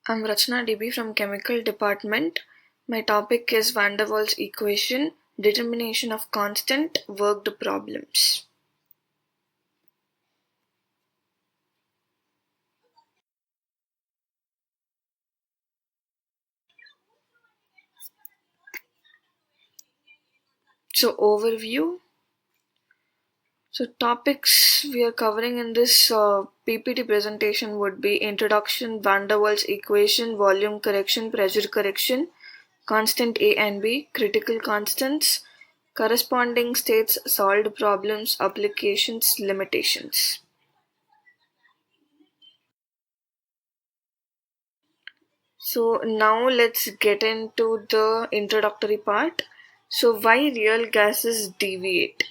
I'm Rachna DB from Chemical Department. My topic is Van der Waals equation, determination of constant worked problems. So overview. So topics we are covering in this PPT presentation would be introduction, Van der Waals equation, volume correction, pressure correction, constant A and B, critical constants, corresponding states, solved problems, applications, limitations. So now let's get into the introductory part. So why real gases deviate?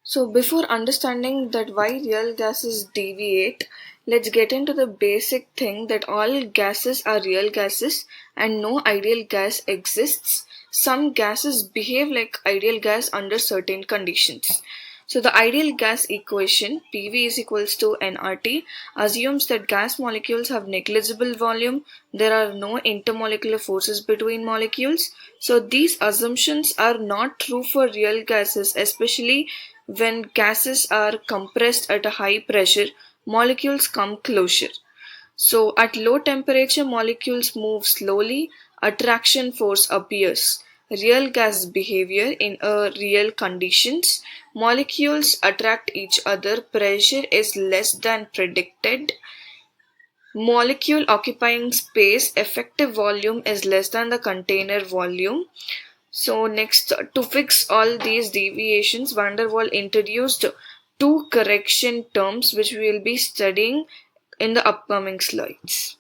So before understanding that why real gases deviate, let's get into the basic thing that all gases are real gases and no ideal gas exists. Some gases behave like ideal gas under certain conditions. So the ideal gas equation PV is equals to nRT assumes that gas molecules have negligible volume, there are no intermolecular forces between molecules. So these assumptions are not true for real gases, especially when gases are compressed at a high pressure, molecules come closer. So at low temperature, molecules move slowly, attraction force appears. Real gas behavior in a real conditions, molecules attract each other, pressure is less than predicted, molecule occupying space, effective volume is less than the container volume. So next, to fix all these deviations, Van der Waals introduced two correction terms which we will be studying in the upcoming slides.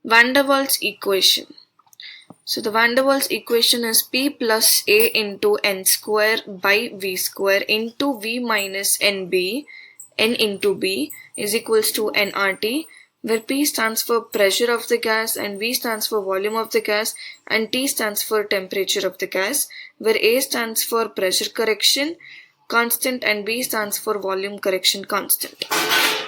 Van der Waals equation. So the Van der Waals equation is P plus A into N square by V square into V minus NB, N into B is equals to nRT, where P stands for pressure of the gas and V stands for volume of the gas and T stands for temperature of the gas, where A stands for pressure correction constant and B stands for volume correction constant.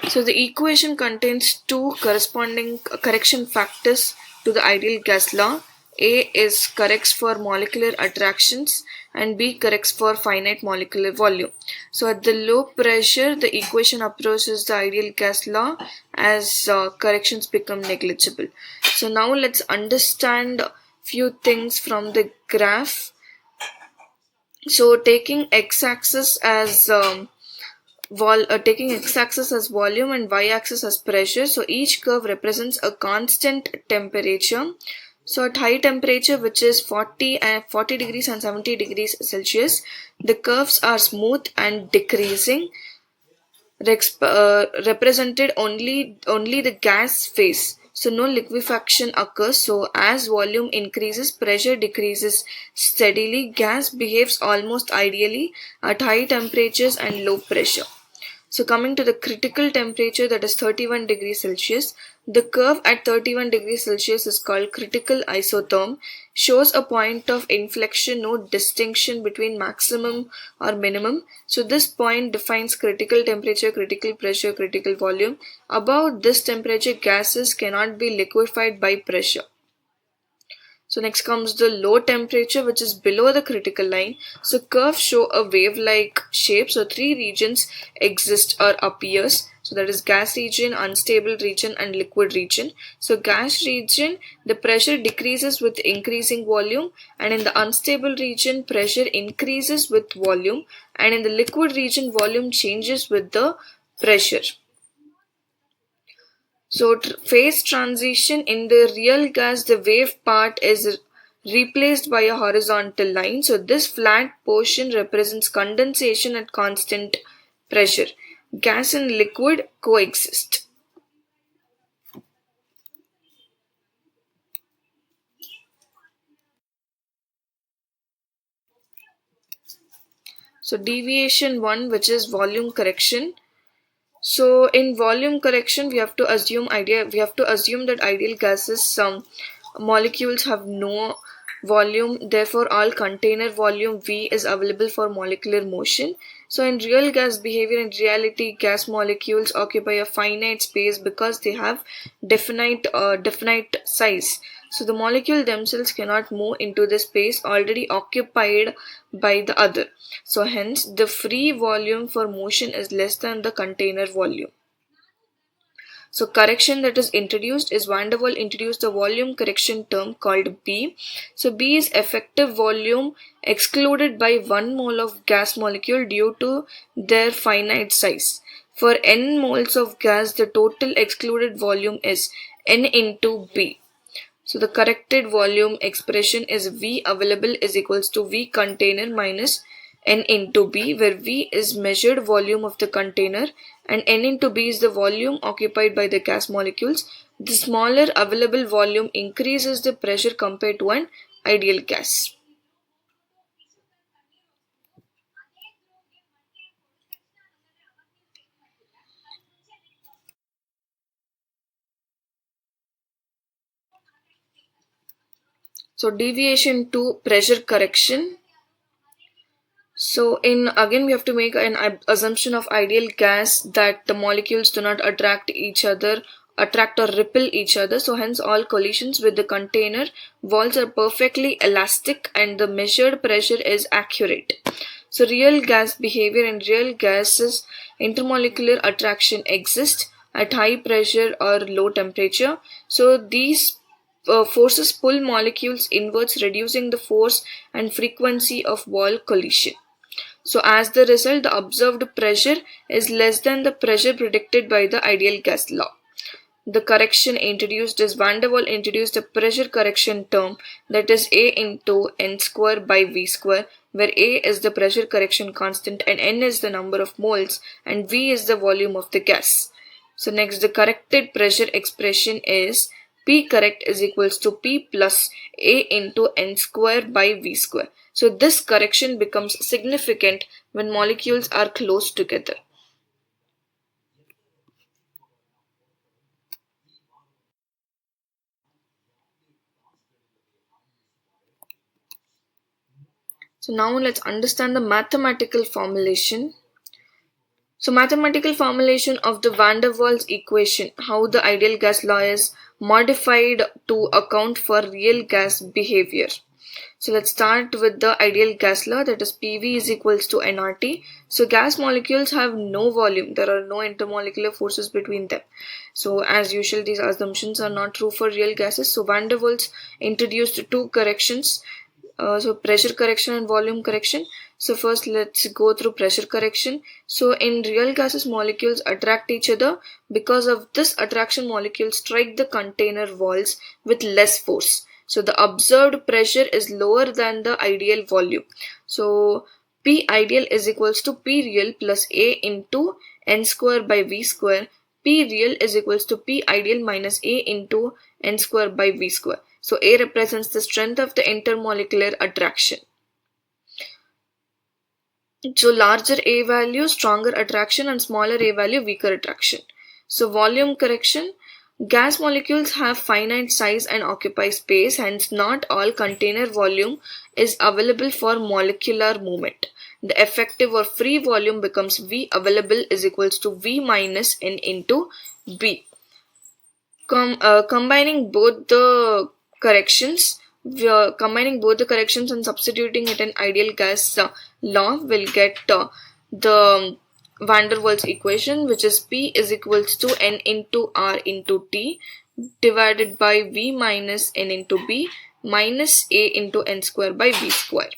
So the equation contains two corresponding correction factors to the ideal gas law. A is corrects for molecular attractions and B corrects for finite molecular volume. So at the low pressure, the equation approaches the ideal gas law as corrections become negligible. So now let's understand few things from the graph. So taking x-axis as taking x-axis as volume and y-axis as pressure. So each curve represents a constant temperature. So at high temperature, which is 40 degrees and 70 degrees Celsius, the curves are smooth and decreasing, represented only the gas phase. So no liquefaction occurs. So as volume increases, pressure decreases steadily. Gas behaves almost ideally at high temperatures and low pressure. So coming to the critical temperature, that is 31 degrees Celsius, the curve at 31 degrees Celsius is called critical isotherm, shows a point of inflection, no distinction between maximum or minimum. So this point defines critical temperature, critical pressure, critical volume. Above this temperature, gases cannot be liquefied by pressure. So next comes the low temperature, which is below the critical line. So curves show a wave-like shape. So three regions exist or appears. So that is gas region, unstable region and liquid region. So gas region, the pressure decreases with increasing volume, and in the unstable region, pressure increases with volume, and in the liquid region, volume changes with the pressure. So phase transition in the real gas, the wave part is replaced by a horizontal line. So this flat portion represents condensation at constant pressure. Gas and liquid coexist. So deviation 1, which is volume correction. So in volume correction, we have to assume that ideal gases, some molecules have no volume, therefore all container volume V is available for molecular motion. So in real gas behavior, in reality, gas molecules occupy a finite space because they have definite size. So the molecule themselves cannot move into the space already occupied by the other. So hence the free volume for motion is less than the container volume. So correction that is introduced is Van der Waals introduced the volume correction term called B. So B is effective volume excluded by 1 mole of gas molecule due to their finite size. For n moles of gas, the total excluded volume is n into B. So the corrected volume expression is V available is equals to V container minus N into B, where V is measured volume of the container and N into B is the volume occupied by the gas molecules. The smaller available volume increases the pressure compared to an ideal gas. So deviation to pressure correction. So in again we have to make an assumption of ideal gas that the molecules do not attract or repel each other. So hence all collisions with the container walls are perfectly elastic and the measured pressure is accurate. So real gas behavior in real gases, intermolecular attraction exists at high pressure or low temperature. So these forces pull molecules inwards, reducing the force and frequency of wall collision. So as the result, the observed pressure is less than the pressure predicted by the ideal gas law. The correction introduced is Van der Waals introduced a pressure correction term that is A into N square by V square, where A is the pressure correction constant and N is the number of moles and V is the volume of the gas. So next, the corrected pressure expression is P correct is equals to P plus A into N square by V square. So this correction becomes significant when molecules are close together. So now let's understand the mathematical formulation. So mathematical formulation of the Van der Waals equation, how the ideal gas law is modified to account for real gas behavior. So let's start with the ideal gas law, that is PV is equals to nRT. So gas molecules have no volume. There are no intermolecular forces between them. So as usual, these assumptions are not true for real gases. So Van der Waals introduced two corrections. So pressure correction and volume correction. So first let's go through pressure correction. So in real gases, molecules attract each other. Because of this attraction, molecules strike the container walls with less force. So the observed pressure is lower than the ideal volume. So P ideal is equals to P real plus A into N square by V square. P real is equals to P ideal minus A into N square by V square. So A represents the strength of the intermolecular attraction. So larger A value, stronger attraction, and smaller A value, weaker attraction. So volume correction. Gas molecules have finite size and occupy space, hence not all container volume is available for molecular movement. The effective or free volume becomes V available is equals to V minus N into B. Combining both the corrections, and substituting it in ideal gas law will get the Van der Waals equation, which is P is equals to N into R into T divided by V minus N into B minus A into N square by V square.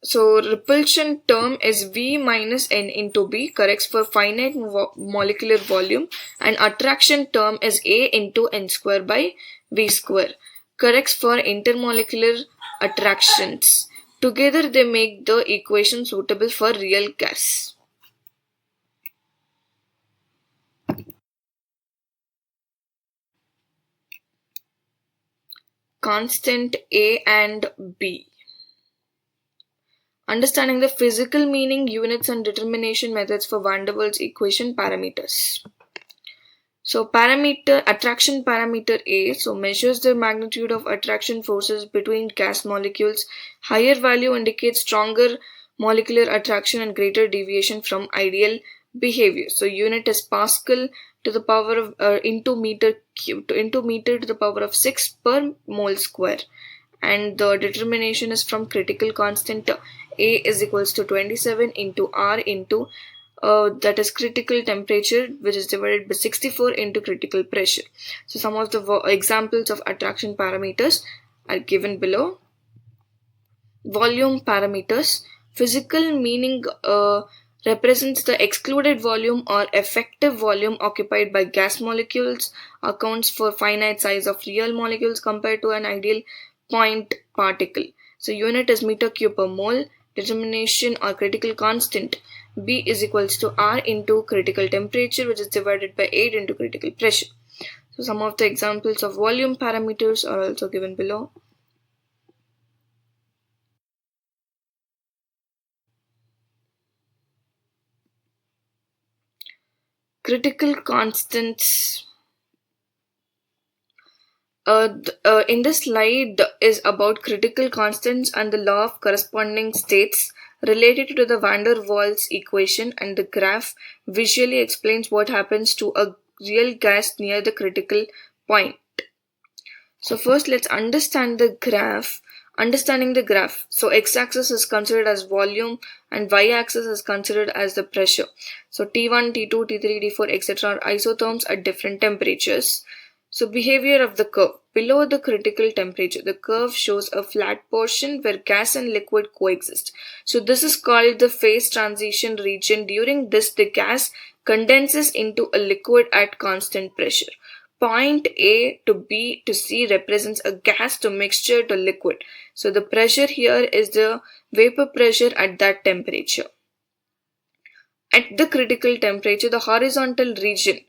So repulsion term is V minus N into B, corrects for finite molecular volume, and attraction term is A into N square by V square, corrects for intermolecular attractions. Together they make the equation suitable for real gas. Constant A and B. Understanding the physical meaning, units, and determination methods for Van der Waals equation parameters. So attraction parameter A, so measures the magnitude of attraction forces between gas molecules. Higher value indicates stronger molecular attraction and greater deviation from ideal behavior. So unit is Pascal to the power of into meter cube into meter to the power of 6 per mole square. And the determination is from critical constant A is equals to 27 into R into that is critical temperature, which is divided by 64 into critical pressure. So some of the examples of attraction parameters are given below. Volume parameters. Physical meaning represents the excluded volume or effective volume occupied by gas molecules, accounts for finite size of real molecules compared to an ideal point particle. So unit is meter cube per mole. Determination or critical constant B is equals to R into critical temperature, which is divided by 8 into critical pressure. So some of the examples of volume parameters are also given below. Critical constants. In this slide is about critical constants and the law of corresponding states related to the van der Waals equation, and the graph visually explains what happens to a real gas near the critical point. So first let's understand the graph. Understanding the graph. So x-axis is considered as volume and y-axis is considered as the pressure. So T1, T2, T3, T4, etc. are isotherms at different temperatures. So behavior of the curve. Below the critical temperature, the curve shows a flat portion where gas and liquid coexist. So this is called the phase transition region. During this, the gas condenses into a liquid at constant pressure. Point A to B to C represents a gas to mixture to liquid. So the pressure here is the vapor pressure at that temperature. At the critical temperature, the horizontal region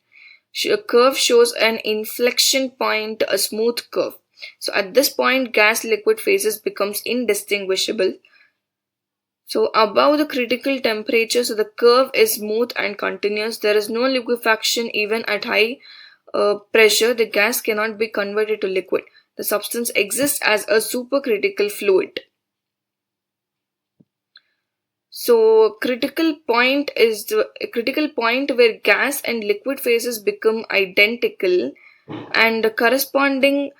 curve shows an inflection point, a smooth curve. So at this point, gas liquid phases becomes indistinguishable. So above the critical temperature, so the curve is smooth and continuous. There is no liquefaction even at high pressure. The gas cannot be converted to liquid. The substance exists as a supercritical fluid. So critical point is the critical point where gas and liquid phases become identical, and the corresponding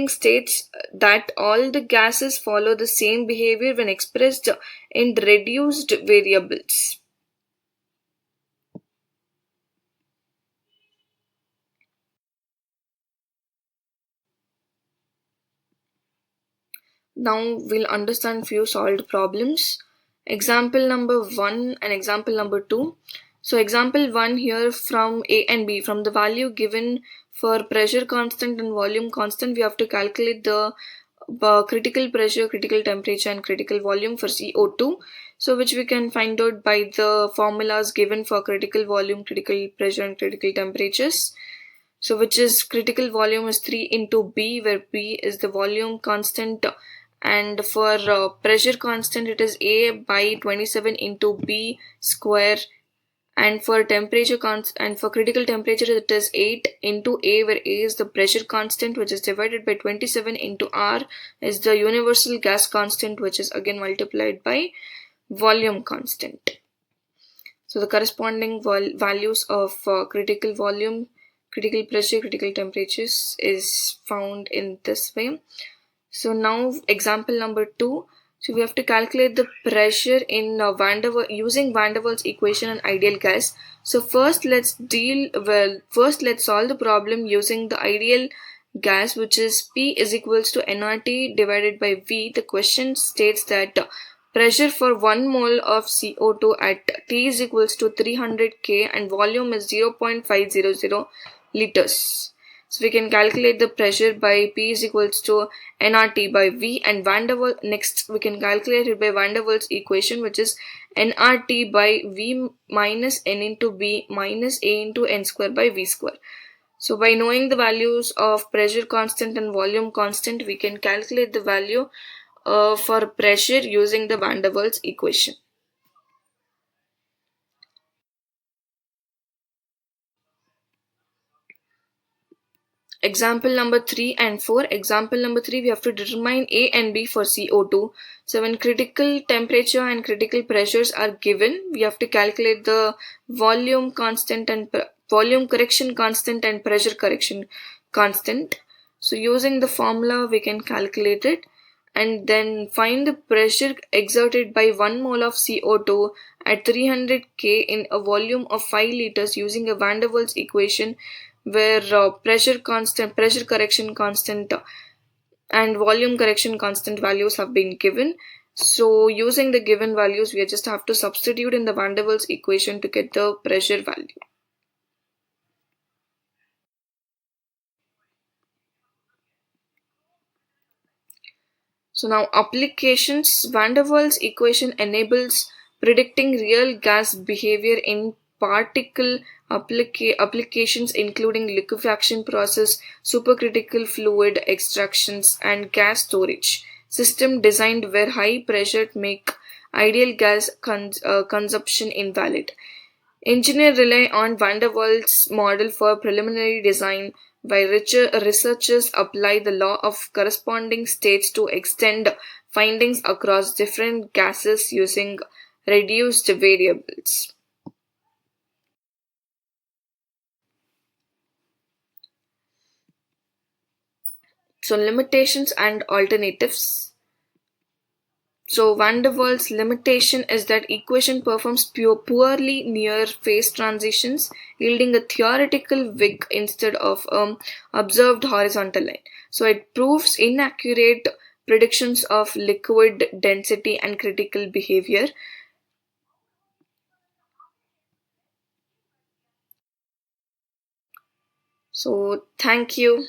states that all the gases follow the same behavior when expressed in reduced variables. Now we'll understand few solved problems. Example number 1 and example number 2. So example 1 here, from A and B, from the value given for pressure constant and volume constant, we have to calculate the critical pressure, critical temperature and critical volume for CO2. So which we can find out by the formulas given for critical volume, critical pressure and critical temperatures. So which is critical volume is 3 into B, where B is the volume constant, and for pressure constant it is A by 27 into B square, and for and for critical temperature it is 8 into A, where A is the pressure constant, which is divided by 27 into R is the universal gas constant, which is again multiplied by volume constant. So the corresponding values of critical volume, critical pressure, critical temperatures is found in this way. So now example number 2. So we have to calculate the pressure in using van der Waals equation and ideal gas. So first let's solve the problem using the ideal gas, which is P is equals to nRT divided by V. The question states that pressure for 1 mole of CO2 at T is equals to 300 K and volume is 0.500 liters. So we can calculate the pressure by P is equals to nRT by V, and next we can calculate it by van der Waals equation, which is nRT by V minus N into B minus A into N square by V square. So by knowing the values of pressure constant and volume constant, we can calculate the value for pressure using the van der Waals equation. example number 3 and 4. Example number 3, we have to determine A and B for CO2. So when critical temperature and critical pressures are given, we have to calculate the volume constant and volume correction constant and pressure correction constant. So using the formula, we can calculate it and then find the pressure exerted by 1 mole of CO2 at 300 K in a volume of 5 liters using a van der Waals equation where pressure correction constant and volume correction constant values have been given. So using the given values, we just have to substitute in the van der Waals equation to get the pressure value. So now applications. Van der Waals equation enables predicting real gas behavior in particle applications including liquefaction process, supercritical fluid extractions and gas storage. System designed where high pressure make ideal gas consumption invalid. Engineers rely on van der Waals model for preliminary design, while researchers apply the law of corresponding states to extend findings across different gases using reduced variables. So limitations and alternatives. So van der Waals limitation is that equation performs poorly near phase transitions, yielding a theoretical wig instead of observed horizontal line. So it proves inaccurate predictions of liquid density and critical behavior. So thank you.